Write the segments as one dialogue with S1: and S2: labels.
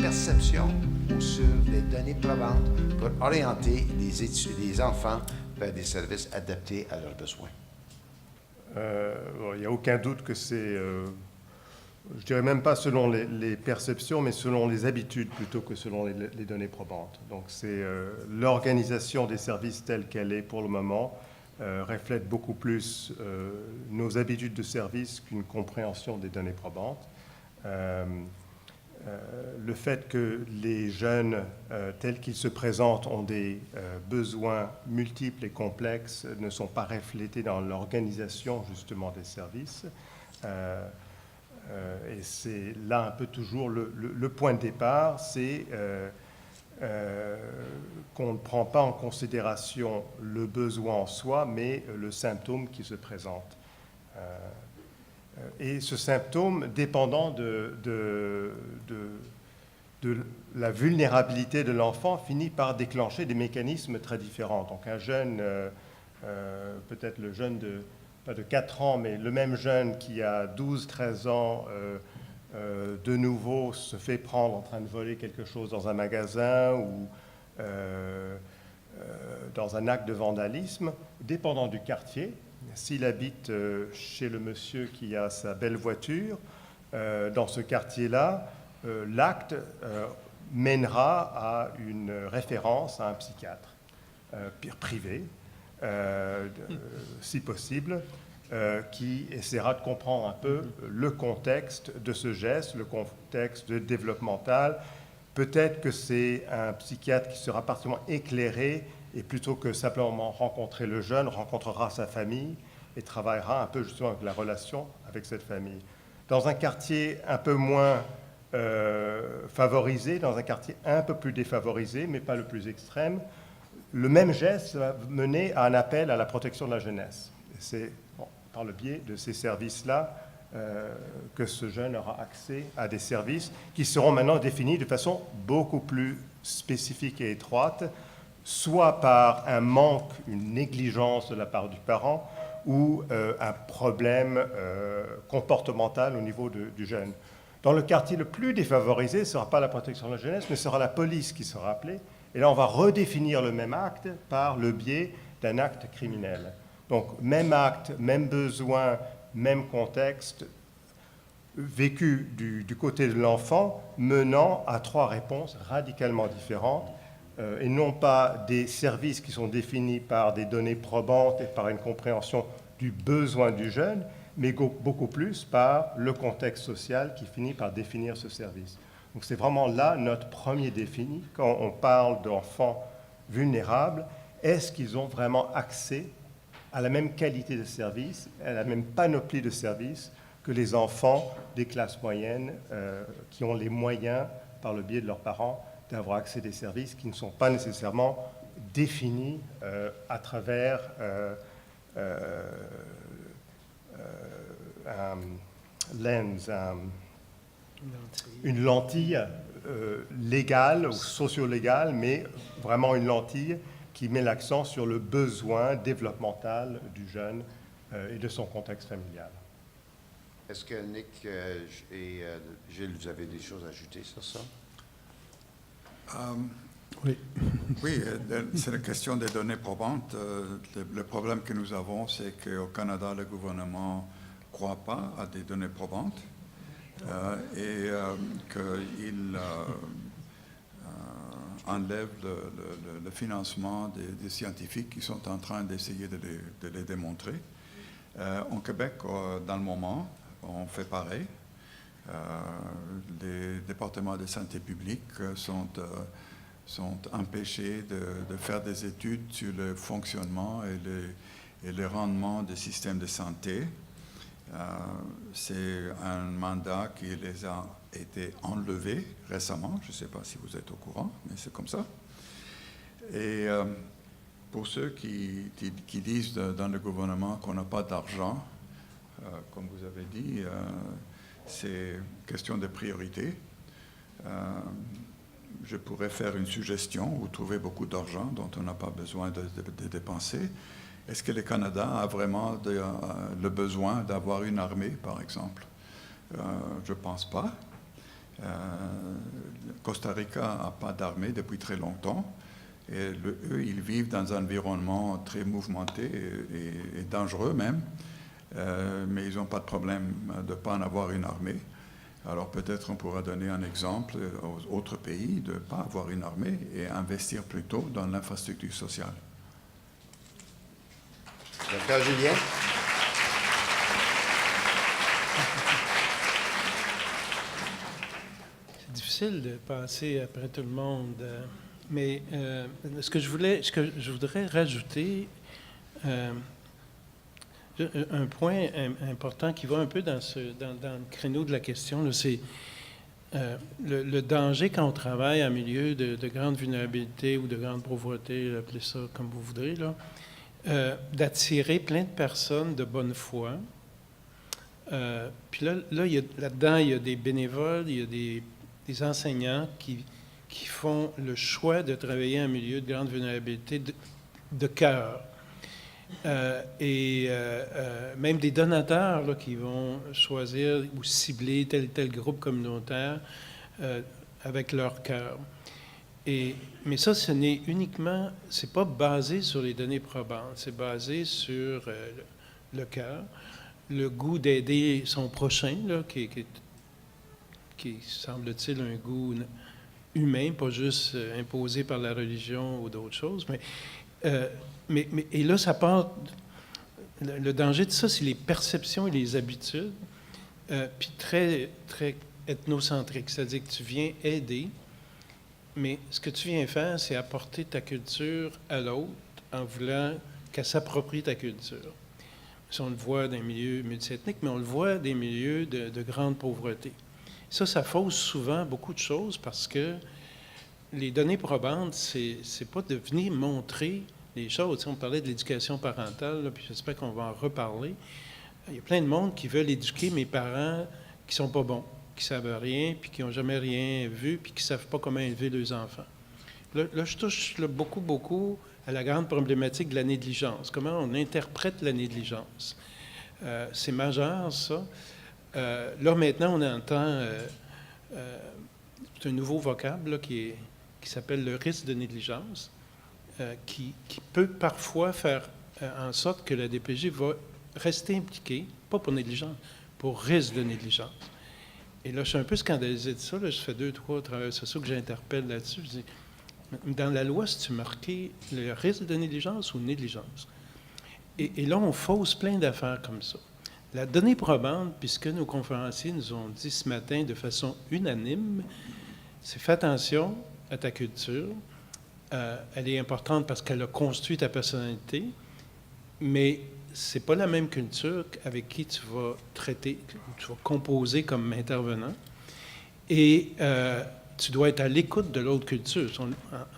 S1: perceptions ou sur des données probantes pour orienter les enfants vers des services adaptés à leurs besoins?
S2: Il n'y a aucun doute que c'est, je dirais même pas selon les perceptions, mais selon les habitudes plutôt que selon les données probantes. Donc c'est l'organisation des services telle qu'elle est pour le moment reflète beaucoup plus nos habitudes de service qu'une compréhension des données probantes. Le fait que les jeunes, tels qu'ils se présentent, ont des besoins multiples et complexes, ne sont pas reflétés dans l'organisation justement des services. Et c'est là un peu toujours le point de départ, c'est qu'on ne prend pas en considération le besoin en soi, mais le symptôme qui se présente. Et ce symptôme, dépendant de la vulnérabilité de l'enfant, finit par déclencher des mécanismes très différents. Donc un jeune, peut-être le jeune pas de 4 ans, mais le même jeune qui a 12-13 ans, de nouveau se fait prendre en train de voler quelque chose dans un magasin ou dans un acte de vandalisme, dépendant du quartier. S'il habite chez le monsieur qui a sa belle voiture, dans ce quartier-là, l'acte mènera à une référence à un psychiatre privé, si possible, qui essaiera de comprendre un peu le contexte de ce geste, le contexte développemental. Peut-être que c'est un psychiatre qui sera particulièrement éclairé et plutôt que simplement rencontrer le jeune, rencontrera sa famille et travaillera un peu justement avec la relation avec cette famille. Dans un quartier un peu moins favorisé, dans un quartier un peu plus défavorisé, mais pas le plus extrême, le même geste va mener à un appel à la protection de la jeunesse. C'est par le biais de ces services-là que ce jeune aura accès à des services qui seront maintenant définis de façon beaucoup plus spécifique et étroite, soit par un manque, une négligence de la part du parent ou un problème comportemental au niveau du jeune. Dans le quartier le plus défavorisé, ce ne sera pas la protection de la jeunesse, mais ce sera la police qui sera appelée. Et là, on va redéfinir le même acte par le biais d'un acte criminel. Donc, même acte, même besoin, même contexte, vécu du côté de l'enfant, menant à 3 réponses radicalement différentes, et non pas des services qui sont définis par des données probantes et par une compréhension du besoin du jeune, mais beaucoup plus par le contexte social qui finit par définir ce service. Donc c'est vraiment là notre premier défi quand on parle d'enfants vulnérables. Est-ce qu'ils ont vraiment accès à la même qualité de service, à la même panoplie de services que les enfants des classes moyennes qui ont les moyens, par le biais de leurs parents, d'avoir accès à des services qui ne sont pas nécessairement définis à travers un lens, une lentille légale ou socio-légale, mais vraiment une lentille qui met l'accent sur le besoin développemental du jeune et de son contexte familial.
S1: Est-ce que Nick et Gilles, vous avez des choses à ajouter sur ça?
S3: Oui, c'est la question des données probantes. Le problème que nous avons, c'est qu'au Canada, le gouvernement ne croit pas à des données probantes et qu'il enlève le financement des scientifiques qui sont en train d'essayer de les démontrer. Au Québec, dans le moment, on fait pareil. Les départements de santé publique sont empêchés de faire des études sur le fonctionnement et le rendement des systèmes de santé. C'est un mandat qui les a été enlevé récemment. Je ne sais pas si vous êtes au courant, mais c'est comme ça. Et pour ceux qui disent dans le gouvernement qu'on n'a pas d'argent, comme vous avez dit, c'est question de priorité. Je pourrais faire une suggestion. Vous trouvez beaucoup d'argent dont on n'a pas besoin de dépenser. Est-ce que le Canada a vraiment le besoin d'avoir une armée, par exemple? Je ne pense pas. Costa Rica n'a pas d'armée depuis très longtemps. Et eux, ils vivent dans un environnement très mouvementé et dangereux même. Mais ils n'ont pas de problème de ne pas en avoir une armée. Alors peut-être on pourra donner un exemple aux autres pays de ne pas avoir une armée et investir plutôt dans l'infrastructure sociale.
S1: Docteur Julien?
S4: C'est difficile de passer après tout le monde, mais ce que je voudrais rajouter, un point important qui va un peu dans le créneau de la question, c'est le danger quand on travaille en milieu de grande vulnérabilité ou de grande pauvreté, appelez ça comme vous voudrez, d'attirer plein de personnes de bonne foi. Puis là-dedans, il y a des bénévoles, il y a des enseignants qui font le choix de travailler en milieu de grande vulnérabilité de cœur. Même des donateurs là, qui vont choisir ou cibler tel groupe communautaire avec leur cœur. Mais ça, ce n'est uniquement, c'est pas basé sur les données probantes, c'est basé sur le cœur, le goût d'aider son prochain, là, qui semble-t-il un goût humain, pas juste imposé par la religion ou d'autres choses, et là, ça part. Le danger de ça, c'est les perceptions et les habitudes, puis très, très ethnocentrique. C'est-à-dire que tu viens aider, mais ce que tu viens faire, c'est apporter ta culture à l'autre en voulant qu'elle s'approprie ta culture. Ça, on le voit dans les milieux multiethniques, mais on le voit dans des milieux de grande pauvreté. Ça fausse souvent beaucoup de choses parce que les données probantes, c'est pas de venir montrer les choses. Tu sais, on parlait de l'éducation parentale, là, puis j'espère qu'on va en reparler. Il y a plein de monde qui veulent éduquer mes parents qui sont pas bons, qui savent rien, puis qui n'ont jamais rien vu, puis qui savent pas comment élever leurs enfants. Là je touche beaucoup à la grande problématique de la négligence. Comment on interprète la négligence. C'est majeur, ça. Là, maintenant, on entend... c'est un nouveau vocable là, qui s'appelle le risque de négligence. Qui peut parfois faire en sorte que la DPJ va rester impliquée, pas pour négligence, pour risque de négligence. Et là, je suis un peu scandalisé de ça. Là, je fais 2-3 travailleurs sociaux que j'interpelle là-dessus. Je dis, dans la loi, c'est-tu marqué le risque de négligence ou négligence? Et là, on fausse plein d'affaires comme ça. La donnée probante, puisque nos conférenciers nous ont dit ce matin de façon unanime, c'est fais attention à ta culture. Elle est importante parce qu'elle a construit ta personnalité, mais c'est pas la même culture avec qui tu vas traiter, tu vas composer comme intervenant. Et tu dois être à l'écoute de l'autre culture.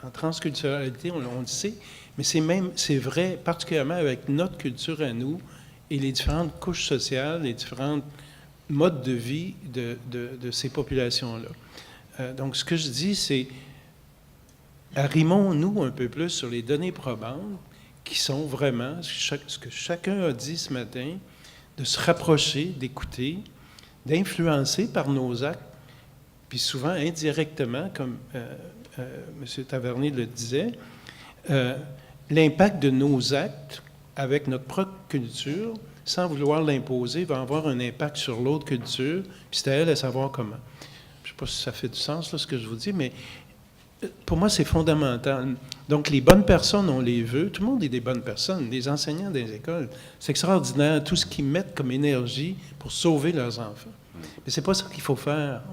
S4: En transculturalité, on le sait, mais c'est vrai particulièrement avec notre culture à nous et les différentes couches sociales, les différents modes de vie de ces populations-là. Donc, ce que je dis, c'est arrimons-nous un peu plus sur les données probantes qui sont vraiment ce que chacun a dit ce matin, de se rapprocher, d'écouter, d'influencer par nos actes, puis souvent indirectement, comme M. Tavernier le disait, l'impact de nos actes avec notre propre culture, sans vouloir l'imposer, va avoir un impact sur l'autre culture, puis c'est à elle à savoir comment. Je ne sais pas si ça fait du sens, là, ce que je vous dis, mais pour moi, c'est fondamental. Donc, les bonnes personnes, on les veut. Tout le monde est des bonnes personnes, des enseignants des écoles. C'est extraordinaire, tout ce qu'ils mettent comme énergie pour sauver leurs enfants. Mais c'est pas ça qu'il faut faire.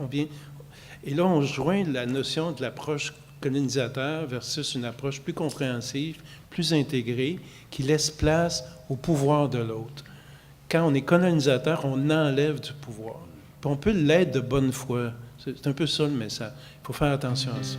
S4: Et là, on joint la notion de l'approche colonisateur versus une approche plus compréhensive, plus intégrée, qui laisse place au pouvoir de l'autre. Quand on est colonisateur, on enlève du pouvoir. Puis on peut l'être de bonne foi. C'est un peu ça le message. Il faut faire attention à ça.